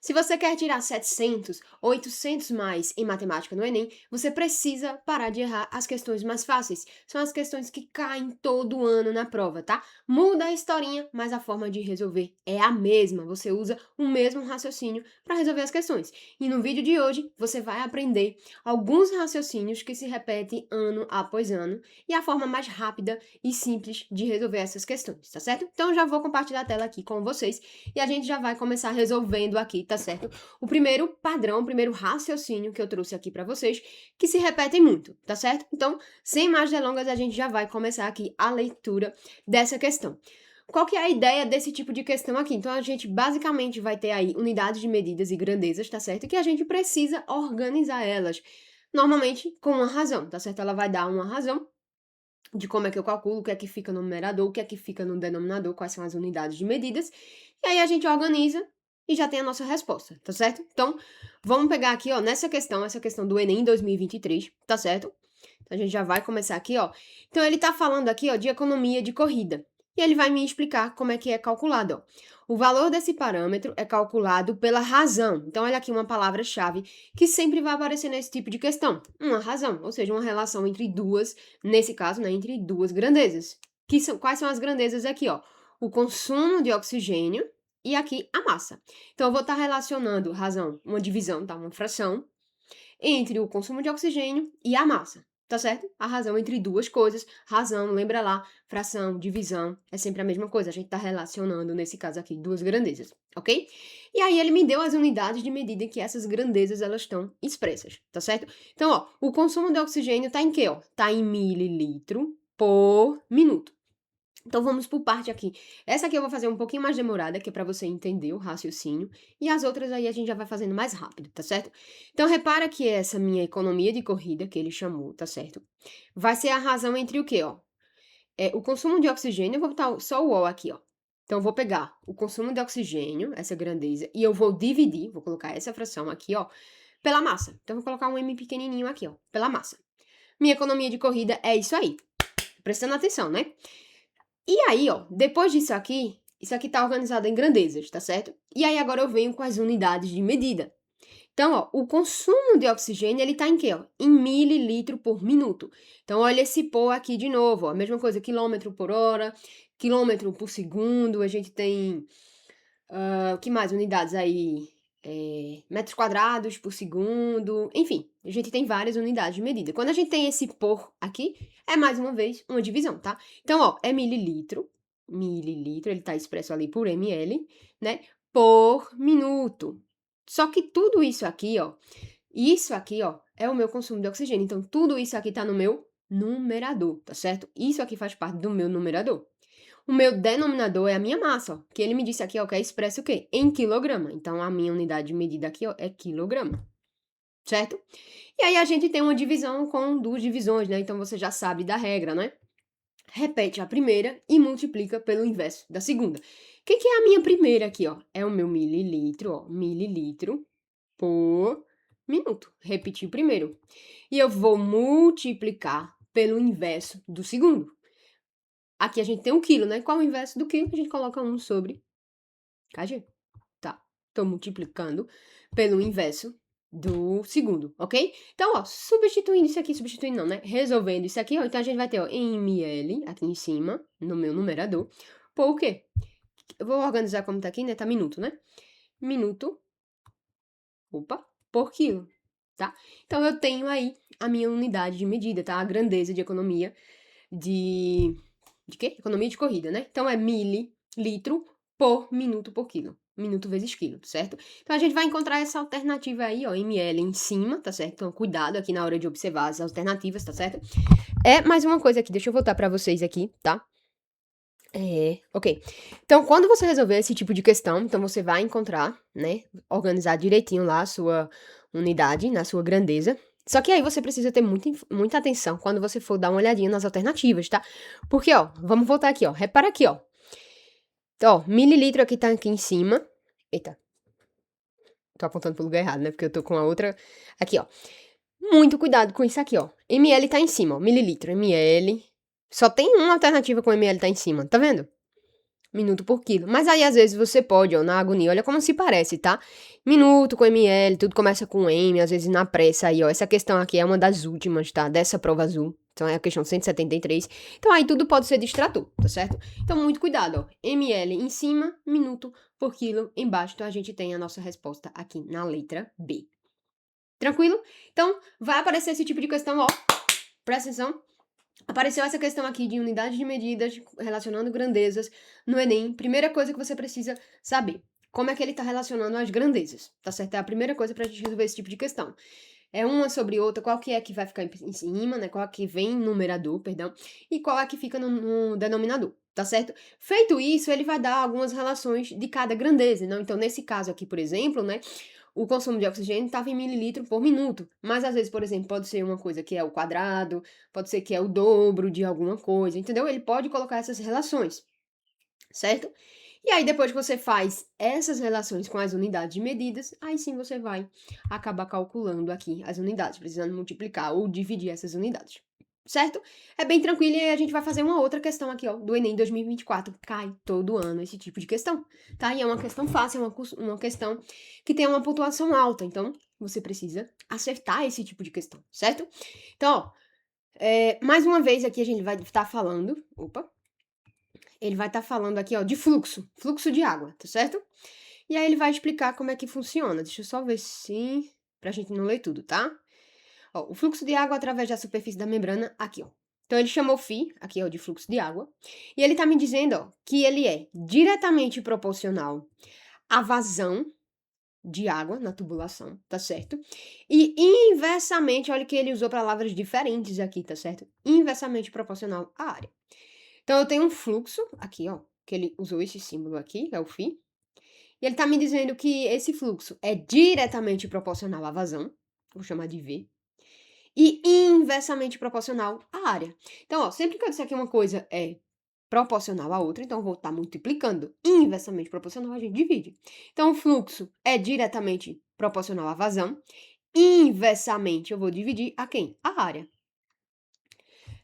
Se você quer tirar 700, 800 mais em matemática no Enem, você precisa parar de errar as questões mais fáceis. São as questões que caem todo ano na prova, tá? Muda a historinha, mas a forma de resolver é a mesma. Você usa o mesmo raciocínio para resolver as questões. E no vídeo de hoje, você vai aprender alguns raciocínios que se repetem ano após ano e a forma mais rápida e simples de resolver essas questões, tá certo? Então, já vou compartilhar a tela aqui com vocês e a gente já vai começar resolvendo aqui, tá certo? O primeiro padrão, o primeiro raciocínio que eu trouxe aqui para vocês, que se repetem muito, tá certo? Então, sem mais delongas, a gente já vai começar aqui a leitura dessa questão. Qual que é a ideia desse tipo de questão aqui? Então, a gente basicamente vai ter aí unidades de medidas e grandezas, tá certo? Que a gente precisa organizar elas, normalmente com uma razão, tá certo? Ela vai dar uma razão de como é que eu calculo, o que é que fica no numerador, o que é que fica no denominador, quais são as unidades de medidas, e aí a gente organiza e já tem a nossa resposta, tá certo? Então, vamos pegar aqui, ó, nessa questão, essa questão do Enem 2023, tá certo? Então, a gente já vai começar aqui, ó. Então, ele tá falando aqui, ó, de economia de corrida. E ele vai me explicar como é que é calculado, ó. O valor desse parâmetro é calculado pela razão. Então, olha aqui uma palavra-chave que sempre vai aparecer nesse tipo de questão. Uma razão, ou seja, uma relação entre duas, nesse caso, né, entre duas grandezas. Quais são as grandezas aqui, ó? O consumo de oxigênio e aqui a massa. Então, eu vou estar relacionando razão, uma divisão, tá? Uma fração, entre o consumo de oxigênio e a massa. Tá certo? A razão entre duas coisas. Razão, lembra lá, fração, divisão, é sempre a mesma coisa. A gente tá relacionando, nesse caso aqui, duas grandezas, ok? E aí ele me deu as unidades de medida em que essas grandezas elas estão expressas, tá certo? Então, ó, o consumo de oxigênio tá em quê, ó? Tá em mililitro por minuto. Então vamos por parte aqui. Essa aqui eu vou fazer um pouquinho mais demorada, que é para você entender o raciocínio, e as outras aí a gente já vai fazendo mais rápido, tá certo? Então repara que essa minha economia de corrida que ele chamou, tá certo? Vai ser a razão entre o quê, ó? O consumo de oxigênio, eu vou botar só o O aqui, ó. Então eu vou pegar o consumo de oxigênio, essa grandeza, e eu vou dividir, vou colocar essa fração aqui, ó, pela massa. Então eu vou colocar um M pequenininho aqui, ó, pela massa. Minha economia de corrida é isso aí. Prestando atenção, né? E aí, ó, depois disso aqui, isso aqui tá organizado em grandezas, tá certo? E aí agora eu venho com as unidades de medida. Então, ó, o consumo de oxigênio, ele tá em quê, ó? Em mililitro por minuto. Então, olha esse por aqui de novo, ó, a mesma coisa, quilômetro por hora, quilômetro por segundo, a gente tem, o que mais? Unidades aí, metros quadrados por segundo, enfim, a gente tem várias unidades de medida. Quando a gente tem esse por aqui, é mais uma vez uma divisão, tá? Então, ó, é mililitro, ele tá expresso ali por ml, né, por minuto. Só que tudo isso aqui, ó, é o meu consumo de oxigênio. Então, tudo isso aqui tá no meu numerador, tá certo? Isso aqui faz parte do meu numerador. O meu denominador é a minha massa, ó, que ele me disse aqui, ó, que é expresso o quê? Em quilograma. Então, a minha unidade de medida aqui, ó, é quilograma, certo? E aí, a gente tem uma divisão com duas divisões, né? Então, você já sabe da regra, né? Repete a primeira e multiplica pelo inverso da segunda. O que é a minha primeira aqui, ó? É o meu mililitro, ó, mililitro por minuto. Repetir o primeiro. E eu vou multiplicar pelo inverso do segundo. Aqui a gente tem 1 quilo, né? Qual é o inverso do quilo? A gente coloca 1 sobre kg. Tá. Tô multiplicando pelo inverso do segundo, ok? Então, ó, substituindo não, né? Resolvendo isso aqui, ó. Então, a gente vai ter, ó, ml aqui em cima, no meu numerador, por o quê? Eu vou organizar como tá aqui, né? Tá minuto, né? Minuto, por quilo, tá? Então, eu tenho aí a minha unidade de medida, tá? A grandeza de economia de quê? Economia de corrida, né? Então, é mililitro por minuto por quilo. Minuto vezes quilo, certo? Então, a gente vai encontrar essa alternativa aí, ó, ml em cima, tá certo? Então, cuidado aqui na hora de observar as alternativas, tá certo? Mais uma coisa aqui, deixa eu voltar pra vocês aqui, tá? Ok. Então, quando você resolver esse tipo de questão, então você vai encontrar, né, organizar direitinho lá a sua unidade, na sua grandeza. Só que aí você precisa ter muita atenção quando você for dar uma olhadinha nas alternativas, tá? Porque, ó, vamos voltar aqui, ó. Repara aqui, ó. Então, ó, mililitro aqui tá aqui em cima. Eita. Tô apontando pro lugar errado, né? Porque eu tô com a outra. Aqui, ó. Muito cuidado com isso aqui, ó. ml tá em cima, ó. Mililitro, ml. Só tem uma alternativa com ml tá em cima, tá vendo? minuto por quilo. Mas aí, às vezes, você pode, ó, na agonia, olha como se parece, tá? Minuto com ml, tudo começa com M, às vezes na pressa aí, ó. Essa questão aqui é uma das últimas, tá? Dessa prova azul. Então, é a questão 173. Então, aí tudo pode ser distrator, tá certo? Então, muito cuidado, ó. ml em cima, minuto por quilo embaixo. Então, a gente tem a nossa resposta aqui na letra B. Tranquilo? Então, vai aparecer esse tipo de questão, ó. Presta atenção. Apareceu essa questão aqui de unidade de medidas relacionando grandezas no Enem. Primeira coisa que você precisa saber. Como é que ele está relacionando as grandezas, tá certo? É a primeira coisa pra gente resolver esse tipo de questão. É uma sobre outra, qual que é que vai ficar em cima, né? Qual é que vem no numerador, perdão, e qual é que fica no denominador, tá certo? Feito isso, ele vai dar algumas relações de cada grandeza, não? Então, nesse caso aqui, por exemplo, né? O consumo de oxigênio estava em mililitro por minuto. Mas às vezes, por exemplo, pode ser uma coisa que é o quadrado, pode ser que é o dobro de alguma coisa, entendeu? Ele pode colocar essas relações, certo? E aí, depois que você faz essas relações com as unidades de medidas, aí sim você vai acabar calculando aqui as unidades, precisando multiplicar ou dividir essas unidades. Certo? É bem tranquilo e aí a gente vai fazer uma outra questão aqui, ó, do Enem 2024. Cai todo ano esse tipo de questão, tá? E é uma questão fácil, é uma questão que tem uma pontuação alta, então você precisa acertar esse tipo de questão, certo? Então, ó, mais uma vez aqui a gente vai estar falando, ele vai estar falando aqui, ó, de fluxo de água, tá certo? E aí ele vai explicar como é que funciona. Deixa eu só ver se, pra gente não ler tudo, tá? Ó, o fluxo de água através da superfície da membrana, aqui, ó. Então, ele chamou φ, aqui, ó, de fluxo de água. E ele tá me dizendo, ó, que ele é diretamente proporcional à vazão de água na tubulação, tá certo? E inversamente, olha que ele usou palavras diferentes aqui, tá certo? Inversamente proporcional à área. Então, eu tenho um fluxo, aqui, ó, que ele usou esse símbolo aqui, é o φ. E ele tá me dizendo que esse fluxo é diretamente proporcional à vazão, vou chamar de V, e inversamente proporcional à área. Então, ó, sempre que eu disser que uma coisa é proporcional à outra, então eu vou estar multiplicando. Inversamente proporcional, a gente divide. Então, o fluxo é diretamente proporcional à vazão. Inversamente, eu vou dividir a quem? A área.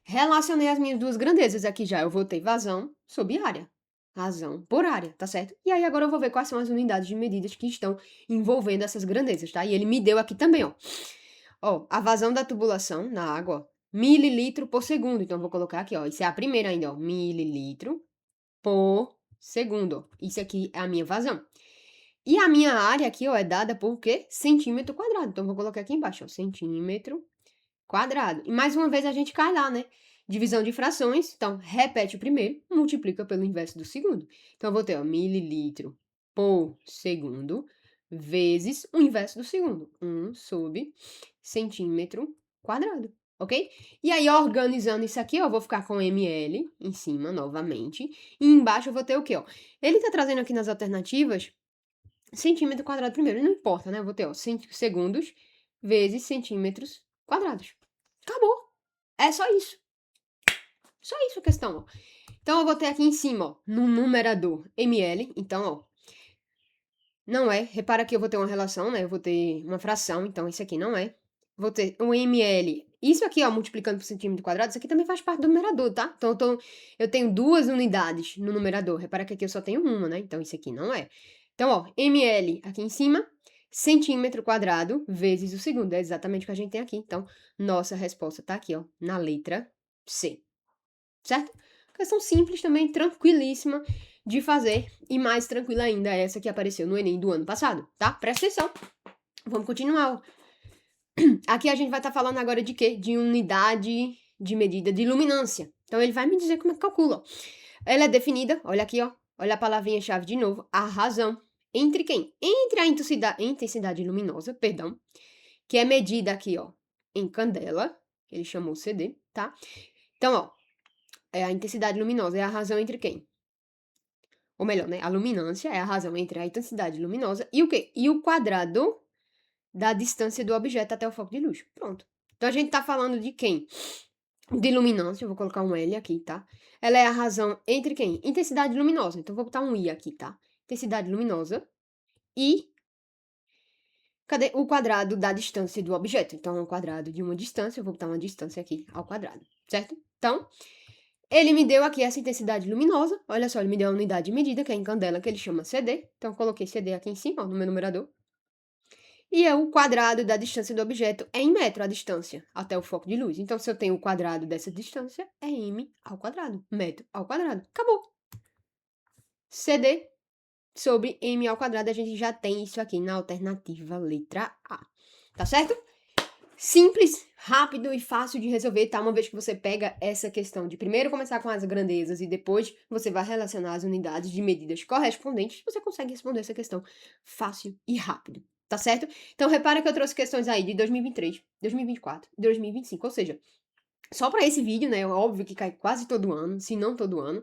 Relacionei as minhas duas grandezas aqui já. Eu vou ter vazão sobre área. Vazão por área, tá certo? E aí agora eu vou ver quais são as unidades de medidas que estão envolvendo essas grandezas, tá? E ele me deu aqui também, ó. Ó, a vazão da tubulação na água, ó, mililitro por segundo. Então, eu vou colocar aqui, ó. Isso é a primeira ainda, ó. Mililitro por segundo, ó. Isso aqui é a minha vazão. E a minha área aqui, ó, é dada por quê? Centímetro quadrado. Então, eu vou colocar aqui embaixo, ó. Centímetro quadrado. E mais uma vez a gente cai lá, né? Divisão de frações. Então, repete o primeiro, multiplica pelo inverso do segundo. Então, eu vou ter, ó, mililitro por segundo vezes o inverso do segundo. 1 sobre centímetro quadrado, ok? E aí, organizando isso aqui, ó, eu vou ficar com ml em cima, novamente. E embaixo eu vou ter o quê, ó? Ele tá trazendo aqui nas alternativas centímetro quadrado primeiro. Não importa, né? Eu vou ter, ó, segundos vezes centímetros quadrados. Acabou. É só isso. Só isso a questão, ó. Então, eu vou ter aqui em cima, ó, no numerador, ml. Então, ó, não é. Repara que eu vou ter uma relação, né? Eu vou ter uma fração, então isso aqui não é. Vou ter um ml. Isso aqui, ó, multiplicando por centímetro quadrado, isso aqui também faz parte do numerador, tá? Então, eu tenho duas unidades no numerador. Repara que aqui eu só tenho uma, né? Então, isso aqui não é. Então, ó, ml aqui em cima, centímetro quadrado vezes o segundo. É exatamente o que a gente tem aqui. Então, nossa resposta tá aqui, ó, na letra C. Certo? Questão simples também, tranquilíssima de fazer. E mais tranquila ainda é essa que apareceu no Enem do ano passado, tá? Presta atenção. Vamos continuar. Aqui a gente vai estar falando agora de quê? De unidade de medida de luminância. Então, ele vai me dizer como é que calcula. Ela é definida, olha aqui, ó. Olha a palavrinha-chave de novo. A razão. Entre quem? Entre a intensidade luminosa, perdão, que é medida aqui, ó, em candela. Ele chamou CD, tá? Então, ó, a intensidade luminosa é a razão entre quem? Ou melhor, né? A luminância é a razão entre a intensidade luminosa e o quê? E o quadrado da distância do objeto até o foco de luz. Pronto. Então, a gente tá falando de quem? De luminância, eu vou colocar um L aqui, tá? Ela é a razão entre quem? Intensidade luminosa. Então, vou botar um I aqui, tá? Intensidade luminosa e... Cadê? O quadrado da distância do objeto. Então, é um quadrado de uma distância, eu vou botar uma distância aqui ao quadrado, certo? Então, Ele me deu aqui essa intensidade luminosa. Olha só, ele me deu a unidade de medida, que é em candela, que ele chama CD. Então, eu coloquei CD aqui em cima, ó, no meu numerador. E é o quadrado da distância do objeto é em metro a distância até o foco de luz. Então, se eu tenho o quadrado dessa distância, é m ao quadrado, metro ao quadrado. Acabou. CD sobre m ao quadrado, a gente já tem isso aqui na alternativa letra A. Tá certo? Simples, rápido e fácil de resolver, tá? Uma vez que você pega essa questão de primeiro começar com as grandezas e depois você vai relacionar as unidades de medidas correspondentes, você consegue responder essa questão fácil e rápido, tá certo? Então repara que eu trouxe questões aí de 2023, 2024, 2025, ou seja, só para esse vídeo, né? Óbvio que cai quase todo ano, se não todo ano.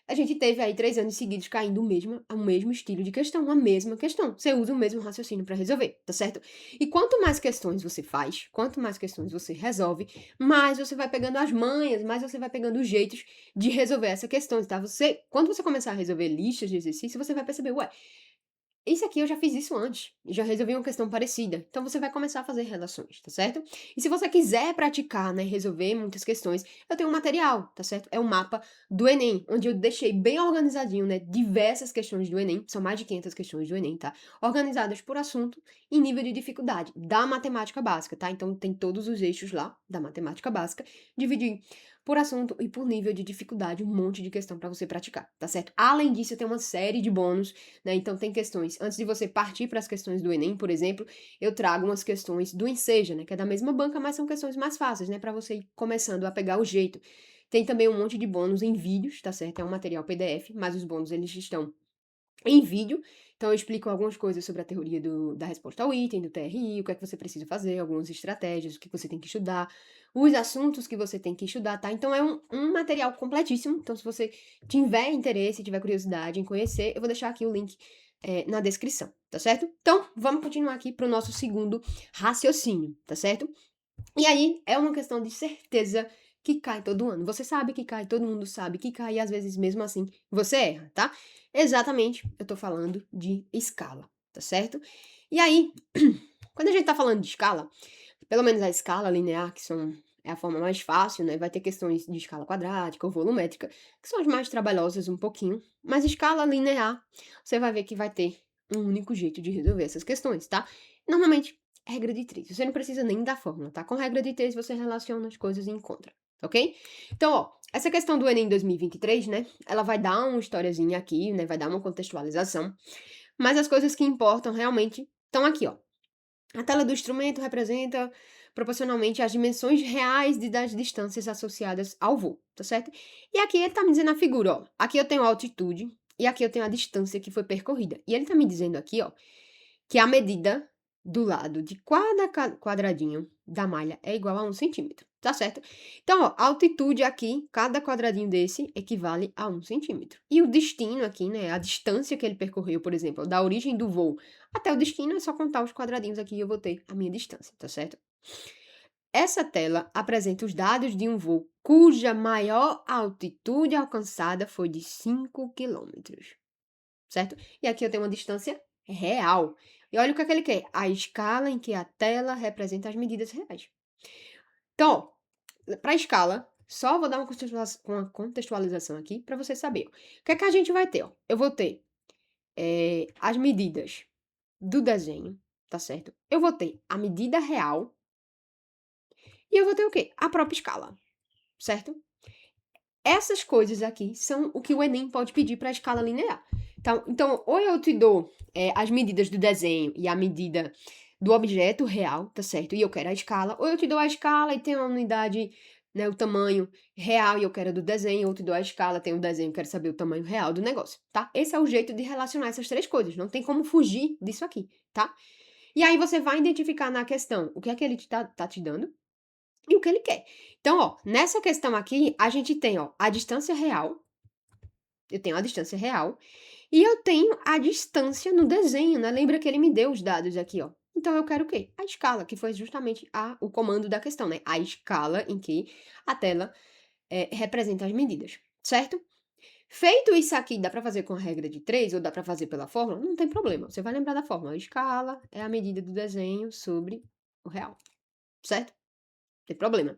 A gente teve aí 3 anos seguidos caindo o mesmo estilo de questão, a mesma questão. Você usa o mesmo raciocínio para resolver, tá certo? E quanto mais questões você faz, quanto mais questões você resolve, mais você vai pegando as manhas, mais você vai pegando os jeitos de resolver essa questão, tá? Quando você começar a resolver listas de exercício, você vai perceber, ué, isso aqui eu já fiz isso antes, já resolvi uma questão parecida. Então você vai começar a fazer relações, tá certo? E se você quiser praticar, né, resolver muitas questões, eu tenho um material, tá certo? É um mapa do Enem, onde eu deixei bem organizadinho, né, diversas questões do Enem, são mais de 500 questões do Enem, tá? Organizadas por assunto e nível de dificuldade da matemática básica, tá? Então tem todos os eixos lá da matemática básica, dividi por assunto e por nível de dificuldade, um monte de questão para você praticar, tá certo? Além disso, eu tenho uma série de bônus, né? Então tem questões, antes de você partir para as questões do Enem, por exemplo, eu trago umas questões do Enseja, né, que é da mesma banca, mas são questões mais fáceis, né, para você ir começando a pegar o jeito. Tem também um monte de bônus em vídeos, tá certo? É um material PDF, mas os bônus eles estão em vídeo. Então eu explico algumas coisas sobre a teoria da resposta ao item, do TRI, o que é que você precisa fazer, algumas estratégias, o que você tem que estudar, os assuntos que você tem que estudar, tá? Então é um material completíssimo. Então se você tiver interesse, tiver curiosidade em conhecer, eu vou deixar aqui o link na descrição, tá certo? Então vamos continuar aqui para o nosso segundo raciocínio, tá certo? E aí é uma questão de certeza que cai todo ano. Você sabe que cai, todo mundo sabe que cai, e às vezes mesmo assim você erra, tá? Exatamente, eu tô falando de escala, tá certo? E aí, quando a gente tá falando de escala, pelo menos a escala linear, é a forma mais fácil, né? Vai ter questões de escala quadrática ou volumétrica, que são as mais trabalhosas um pouquinho, mas escala linear, você vai ver que vai ter um único jeito de resolver essas questões, tá? Normalmente, regra de três. Você não precisa nem da fórmula, tá? Com regra de três, você relaciona as coisas e encontra, ok? Então, ó, essa questão do Enem 2023, né? Ela vai dar uma historiazinha aqui, né? Vai dar uma contextualização, mas as coisas que importam realmente estão aqui, ó. A tela do instrumento representa proporcionalmente as dimensões reais das distâncias associadas ao voo, tá certo? E aqui ele tá me dizendo a figura, ó. Aqui eu tenho a altitude e aqui eu tenho a distância que foi percorrida. E ele tá me dizendo aqui, ó, que a medida do lado de cada quadradinho da malha é igual a 1 centímetro, tá certo? Então, ó, a altitude aqui, cada quadradinho desse equivale a 1 centímetro. E o destino aqui, né, a distância que ele percorreu, por exemplo, da origem do voo até o destino, é só contar os quadradinhos aqui e eu vou ter a minha distância, tá certo? Essa tela apresenta os dados de um voo cuja maior altitude alcançada foi de 5 quilômetros, certo? E aqui eu tenho uma distância real. E olha o que é que ele quer: a escala em que a tela representa as medidas reais. Então, para a escala, só vou dar uma contextualização aqui para você saber. O que é que a gente vai ter? Ó? Eu vou ter as medidas do desenho, tá certo? Eu vou ter a medida real e eu vou ter o quê? A própria escala, certo? Essas coisas aqui são o que o Enem pode pedir para a escala linear. Então, ou eu te dou as medidas do desenho e a medida do objeto real, tá certo? E eu quero a escala, ou eu te dou a escala e tem uma unidade, né, o tamanho real e eu quero do desenho, ou eu te dou a escala, tem o desenho, quero saber o tamanho real do negócio, tá? Esse é o jeito de relacionar essas três coisas, não tem como fugir disso aqui, tá? E aí você vai identificar na questão o que é que ele tá te dando e o que ele quer. Então, ó, nessa questão aqui, a gente tem, ó, a distância real. Eu tenho a distância real. E eu tenho a distância no desenho, né? Lembra que ele me deu os dados aqui, ó. Então, eu quero o quê? A escala, que foi justamente o comando da questão, né? A escala em que a tela representa as medidas, certo? Feito isso aqui, dá para fazer com a regra de 3 ou dá para fazer pela fórmula? Não tem problema. Você vai lembrar da fórmula. A escala é a medida do desenho sobre o real, certo? Não tem problema.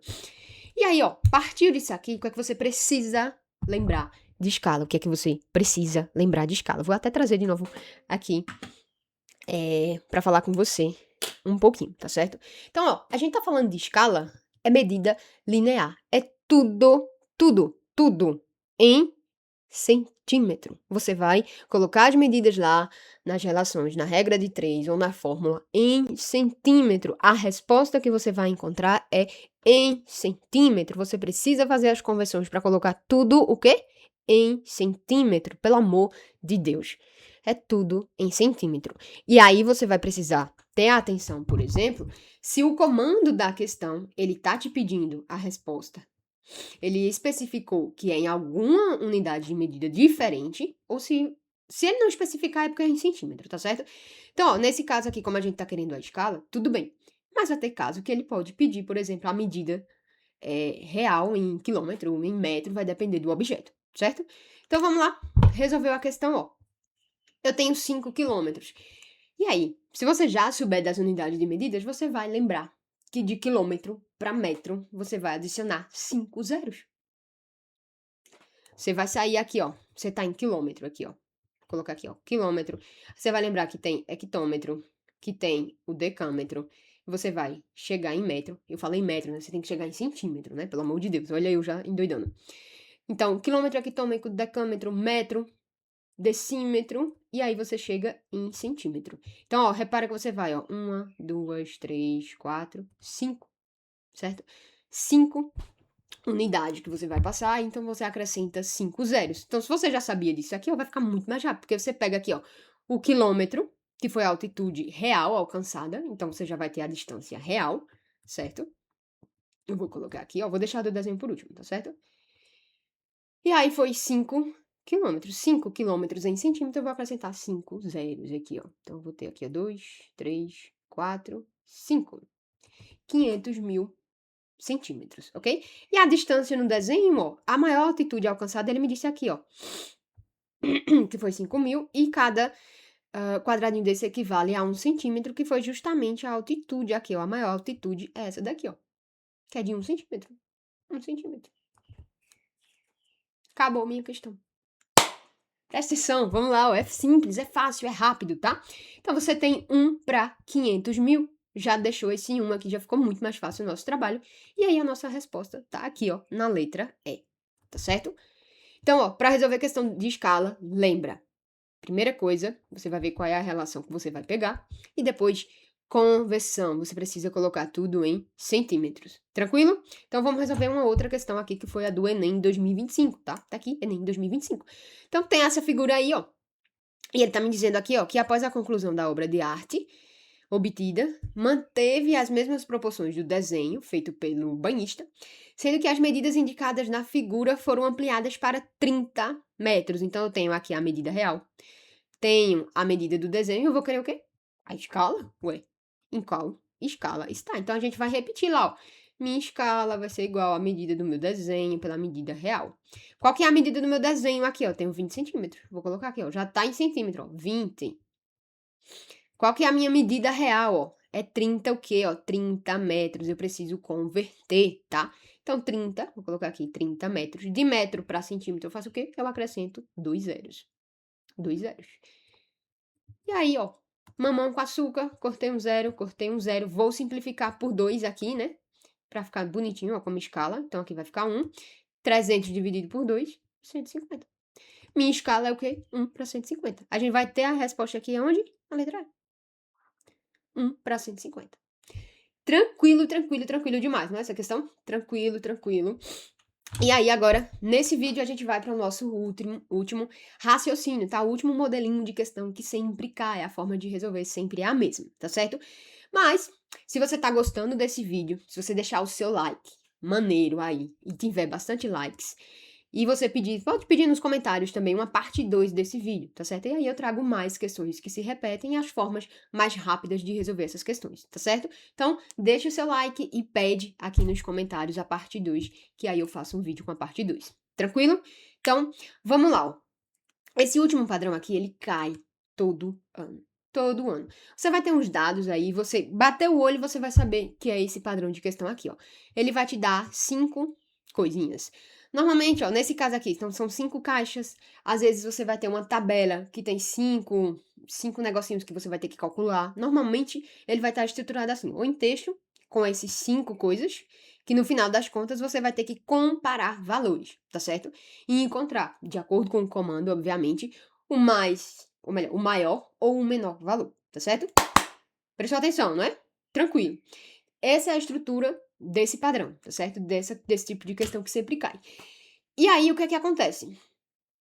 E aí, ó, partiu disso aqui, o que é que você precisa lembrar de escala? O que é que você precisa lembrar de escala? Vou até trazer de novo aqui para falar com você um pouquinho, tá certo? Então, ó, a gente tá falando de escala, é medida linear. É tudo em centímetro. Você vai colocar as medidas lá nas relações, na regra de 3 ou na fórmula em centímetro. A resposta que você vai encontrar é em centímetro. Você precisa fazer as conversões para colocar tudo o quê? Em centímetro, pelo amor de Deus. É tudo em centímetro. E aí você vai precisar ter atenção, por exemplo, se o comando da questão, ele tá te pedindo a resposta, ele especificou que é em alguma unidade de medida diferente, ou se ele não especificar é porque é em centímetro, tá certo? Então, ó, nesse caso aqui, como a gente tá querendo a escala, tudo bem. Mas vai ter caso que ele pode pedir, por exemplo, a medida real em quilômetro, em metro, vai depender do objeto, certo? Então, vamos lá, resolveu a questão, ó. Eu tenho 5 quilômetros. E aí, se você já souber das unidades de medidas, você vai lembrar que de quilômetro para metro, você vai adicionar 5 zeros. Você vai sair aqui, ó. Você tá em quilômetro aqui, ó. Vou colocar aqui, ó. Quilômetro. Você vai lembrar que tem hectômetro, que tem o decâmetro. Você vai chegar em metro. Eu falei metro, né? Você tem que chegar em centímetro, né? Pelo amor de Deus. Olha eu já endoidando. Então, quilômetro, hectômetro, decâmetro, metro, decímetro. E aí você chega em centímetro. Então, ó, repara que você vai, ó. 1, 2, 3, 4, 5. Certo? 5 unidade que você vai passar, então você acrescenta 5 zeros. Então, se você já sabia disso aqui, ó, vai ficar muito mais rápido, porque você pega aqui, ó, o quilômetro, que foi a altitude real alcançada, então você já vai ter a distância real, certo? Eu vou colocar aqui, ó, vou deixar do desenho por último, tá certo? E aí foi 5 quilômetros. 5 quilômetros em centímetro, eu vou acrescentar 5 zeros aqui, ó. Então, eu vou ter aqui, ó, 2, 3, 4, 5. 500 mil centímetros, ok? E a distância no desenho, ó, a maior altitude alcançada, ele me disse aqui, ó, que foi 5.000, e cada quadradinho desse equivale a 1 centímetro, que foi justamente a altitude aqui, ó, a maior altitude é essa daqui, ó, que é de 1 centímetro. 1 centímetro. Acabou a minha questão. Presta atenção, vamos lá, ó, é simples, é fácil, é rápido, tá? Então, você tem 1 para 500 mil, já deixou esse 1 aqui, já ficou muito mais fácil o nosso trabalho. E aí, a nossa resposta tá aqui, ó, na letra E, tá certo? Então, ó, para resolver a questão de escala, lembra. Primeira coisa, você vai ver qual é a relação que você vai pegar. E depois, conversão. Você precisa colocar tudo em centímetros. Tranquilo? Então, vamos resolver uma outra questão aqui, que foi a do Enem 2025, tá? Tá aqui, Enem 2025. Então, tem essa figura aí, ó. E ele tá me dizendo aqui, ó, que após a conclusão da obra de arte obtida, manteve as mesmas proporções do desenho feito pelo banhista, sendo que as medidas indicadas na figura foram ampliadas para 30 metros. Então, eu tenho aqui a medida real, tenho a medida do desenho, eu vou querer o quê? A escala? Ué, em qual escala está? Então, a gente vai repetir lá, ó. Minha escala vai ser igual à medida do meu desenho pela medida real. Qual que é a medida do meu desenho aqui, ó? Eu tenho 20 centímetros. Vou colocar aqui, ó. Já tá em centímetro, ó. 20. Qual que é a minha medida real, ó? É 30 o quê, ó? 30 metros. Eu preciso converter, tá? Então, 30, vou colocar aqui 30 metros. De metro para centímetro, eu faço o quê? Eu acrescento 2 zeros. 2 zeros. E aí, ó, mamão com açúcar, cortei um zero. Vou simplificar por 2 aqui, né? Pra ficar bonitinho, ó, como escala. Então, aqui vai ficar 1. 300 dividido por 2, 150. Minha escala é o quê? 1 para 150. A gente vai ter a resposta aqui onde? Na letra E. 1 para 150. Tranquilo demais, não é essa questão? Tranquilo. E aí, agora, nesse vídeo, a gente vai para o nosso último raciocínio, tá? O último modelinho de questão que sempre cai, a forma de resolver sempre é a mesma, tá certo? Mas, se você tá gostando desse vídeo, se você deixar o seu like maneiro aí e tiver bastante likes, e você pode pedir nos comentários também uma parte 2 desse vídeo, tá certo? E aí eu trago mais questões que se repetem e as formas mais rápidas de resolver essas questões, tá certo? Então, deixa o seu like e pede aqui nos comentários a parte 2, que aí eu faço um vídeo com a parte 2. Tranquilo? Então, vamos lá, ó. Esse último padrão aqui, ele cai todo ano. todo ano. Você vai ter uns dados aí, você bater o olho, você vai saber que é esse padrão de questão aqui, ó. Ele vai te dar 5 coisinhas. Normalmente, ó, nesse caso aqui, então são 5 caixas. Às vezes você vai ter uma tabela que tem 5 negocinhos que você vai ter que calcular. Normalmente, ele vai estar estruturado assim, ou em texto, com esses 5 coisas, que no final das contas você vai ter que comparar valores, tá certo? E encontrar, de acordo com o comando, obviamente, ou melhor, o maior ou o menor valor, tá certo? Prestou atenção, não é? Tranquilo. Essa é a estrutura desse padrão, tá certo? Desse tipo de questão que sempre cai. E aí, o que é que acontece?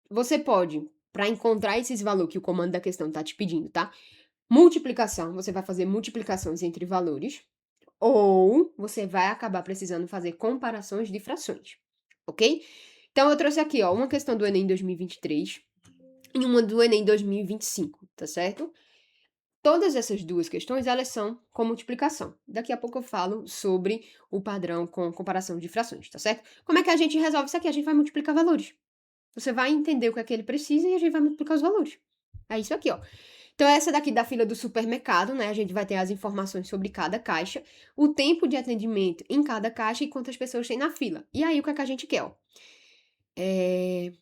Você pode, para encontrar esses valores que o comando da questão tá te pedindo, tá? Multiplicação, você vai fazer multiplicações entre valores, ou você vai acabar precisando fazer comparações de frações, ok? Então, eu trouxe aqui, ó, uma questão do Enem 2023 e uma do Enem 2025, tá certo? Todas essas duas questões, elas são com multiplicação. Daqui a pouco eu falo sobre o padrão com comparação de frações, tá certo? Como é que a gente resolve isso aqui? A gente vai multiplicar valores. Você vai entender o que é que ele precisa e a gente vai multiplicar os valores. É isso aqui, ó. Então, essa daqui da fila do supermercado, né? A gente vai ter as informações sobre cada caixa, o tempo de atendimento em cada caixa e quantas pessoas tem na fila. E aí, o que é que a gente quer, ó?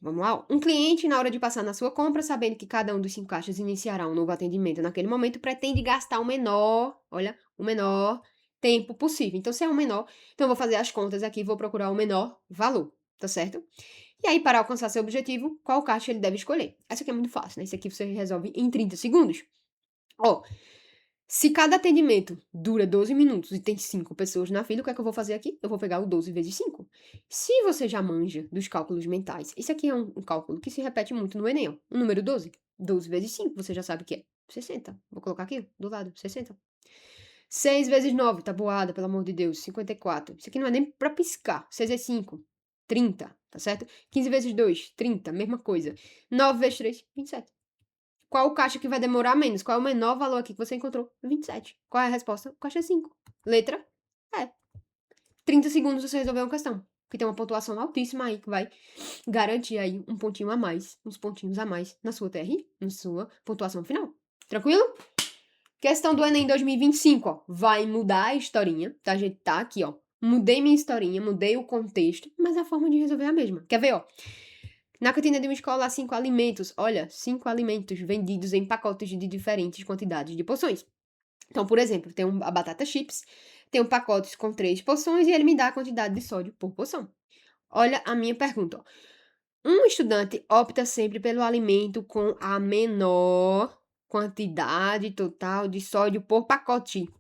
Vamos lá, ó. Um cliente, na hora de passar na sua compra, sabendo que cada um dos 5 caixas iniciará um novo atendimento naquele momento, pretende gastar o menor tempo possível. Então, se é o menor, então eu vou fazer as contas aqui e vou procurar o menor valor, tá certo? E aí, para alcançar seu objetivo, qual caixa ele deve escolher? Essa aqui é muito fácil, né? Isso aqui você resolve em 30 segundos. Ó, se cada atendimento dura 12 minutos e tem 5 pessoas na fila, o que é que eu vou fazer aqui? Eu vou pegar o 12 vezes 5. Se você já manja dos cálculos mentais, isso aqui é um cálculo que se repete muito no Enem, ó. O número 12, 12 vezes 5, você já sabe o que é 60. Vou colocar aqui, do lado, 60. 6 vezes 9, tabuada, pelo amor de Deus, 54. Isso aqui não é nem pra piscar. 6 vezes 5, 30, tá certo? 15 vezes 2, 30, mesma coisa. 9 vezes 3, 27. Qual caixa que vai demorar menos? Qual é o menor valor aqui que você encontrou? 27. Qual é a resposta? Caixa 5. Letra? É. 30 segundos você resolveu uma questão. Que tem uma pontuação altíssima aí, que vai garantir aí um pontinho a mais, uns pontinhos a mais na sua TRI, na sua pontuação final. Tranquilo? Questão do Enem 2025, ó. Vai mudar a historinha, tá? A gente tá aqui, ó. Mudei minha historinha, mudei o contexto, mas a forma de resolver é a mesma. Quer ver, ó? Na cantina de uma escola há 5 alimentos. Olha, 5 alimentos vendidos em pacotes de diferentes quantidades de porções. Então, por exemplo, tem a batata chips, tem um pacote com 3 porções e ele me dá a quantidade de sódio por porção. Olha a minha pergunta. Ó. Um estudante opta sempre pelo alimento com a menor quantidade total de sódio por pacote.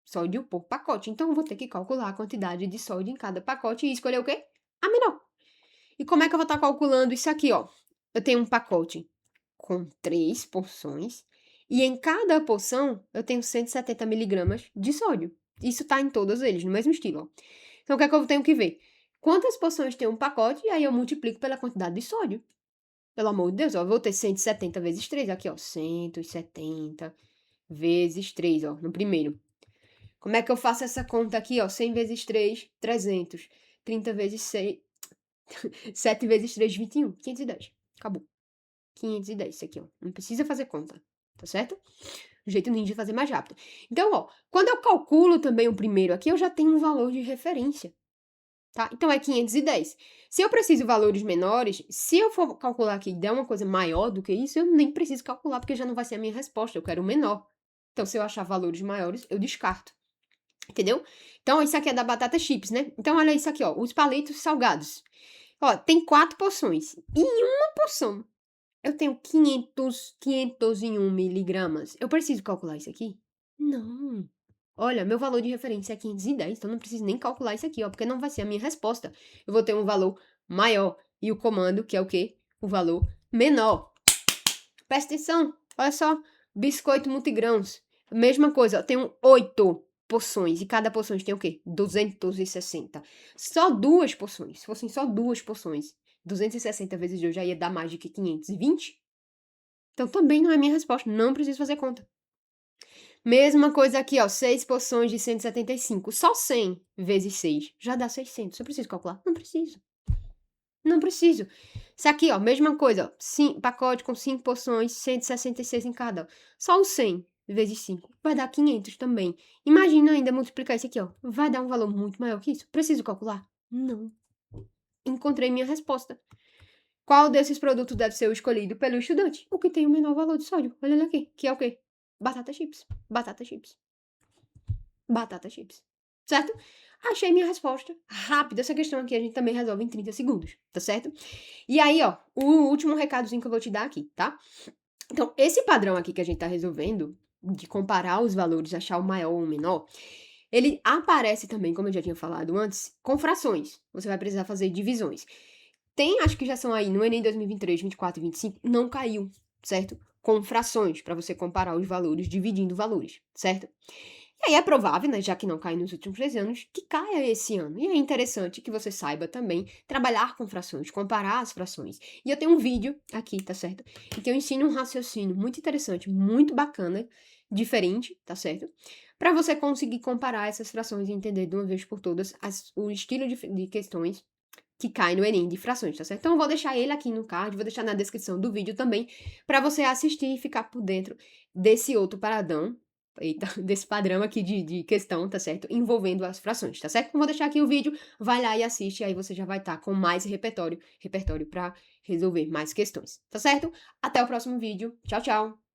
Sódio por pacote. Então, eu vou ter que calcular a quantidade de sódio em cada pacote e escolher o quê? A menor. E como é que eu vou estar calculando isso aqui, ó? Eu tenho um pacote com 3 porções e em cada porção eu tenho 170 miligramas de sódio. Isso tá em todos eles, no mesmo estilo, ó. Então, o que é que eu tenho que ver? Quantas porções tem um pacote e aí eu multiplico pela quantidade de sódio. Pelo amor de Deus, ó, eu vou ter 170 vezes 3 aqui, ó. 170 vezes 3, ó, no primeiro. Como é que eu faço essa conta aqui, ó? 100 vezes 3, 300. 30 vezes 6, 7 vezes 3, 21. 510. Acabou. 510, isso aqui, ó. Não precisa fazer conta, tá certo? O jeito ninja de fazer mais rápido. Então, ó, quando eu calculo também o primeiro aqui, eu já tenho um valor de referência, tá? Então, é 510. Se eu preciso de valores menores, se eu for calcular aqui e der uma coisa maior do que isso, eu nem preciso calcular, porque já não vai ser a minha resposta, eu quero o menor. Então, se eu achar valores maiores, eu descarto. Entendeu? Então, isso aqui é da batata chips, né? Então, olha isso aqui, ó. Os palitos salgados. Ó, tem 4 porções. E em uma porção, eu tenho 501 miligramas. Eu preciso calcular isso aqui? Não. Olha, meu valor de referência é 510, então não preciso nem calcular isso aqui, ó, porque não vai ser a minha resposta. Eu vou ter um valor maior. E o comando, que é o quê? O valor menor. Presta atenção. Olha só. Biscoito multigrãos. Mesma coisa, ó, tenho 8 porções. E cada porção tem o quê? 260. Só 2 porções. Se fossem só 2 porções, 260 vezes 2 já ia dar mais de que 520. Então também não é minha resposta. Não preciso fazer conta. Mesma coisa aqui, ó. 6 porções de 175. Só 100 vezes 6 já dá 600. Eu preciso calcular? Não preciso. Não preciso. Isso aqui, ó. Mesma coisa, ó. Pacote com 5 porções, 166 em cada. Ó. Só o 100. vezes 5 vai dar 500 também. Imagina ainda multiplicar isso aqui, ó. Vai dar um valor muito maior que isso. Preciso calcular? Não. Encontrei minha resposta. Qual desses produtos deve ser o escolhido pelo estudante? O que tem o menor valor de sódio. Olha ele aqui, que é o quê? Batata chips. Batata chips. Batata chips. Certo? Achei minha resposta. Rápida. Essa questão aqui a gente também resolve em 30 segundos, tá certo? E aí, ó, o último recadozinho que eu vou te dar aqui, tá? Então, esse padrão aqui que a gente tá resolvendo, de comparar os valores, achar o maior ou o menor, ele aparece também, como eu já tinha falado antes, com frações. Você vai precisar fazer divisões. Tem, acho que já são aí no Enem 2023, 24 e 25, não caiu, certo? Com frações, para você comparar os valores, dividindo valores, certo? E aí é provável, né, já que não cai nos últimos 3 anos, que caia esse ano. E é interessante que você saiba também trabalhar com frações, comparar as frações. E eu tenho um vídeo aqui, tá certo? Em que eu ensino um raciocínio muito interessante, muito bacana, diferente, tá certo? Para você conseguir comparar essas frações e entender de uma vez por todas o estilo de questões que cai no Enem de frações, tá certo? Então eu vou deixar ele aqui no card, vou deixar na descrição do vídeo também, para você assistir e ficar por dentro desse outro paradão, eita, desse padrão aqui de questão, tá certo? Envolvendo as frações, tá certo? Então vou deixar aqui o vídeo, vai lá e assiste, aí você já vai estar com mais repertório para resolver mais questões, tá certo? Até o próximo vídeo. Tchau, tchau!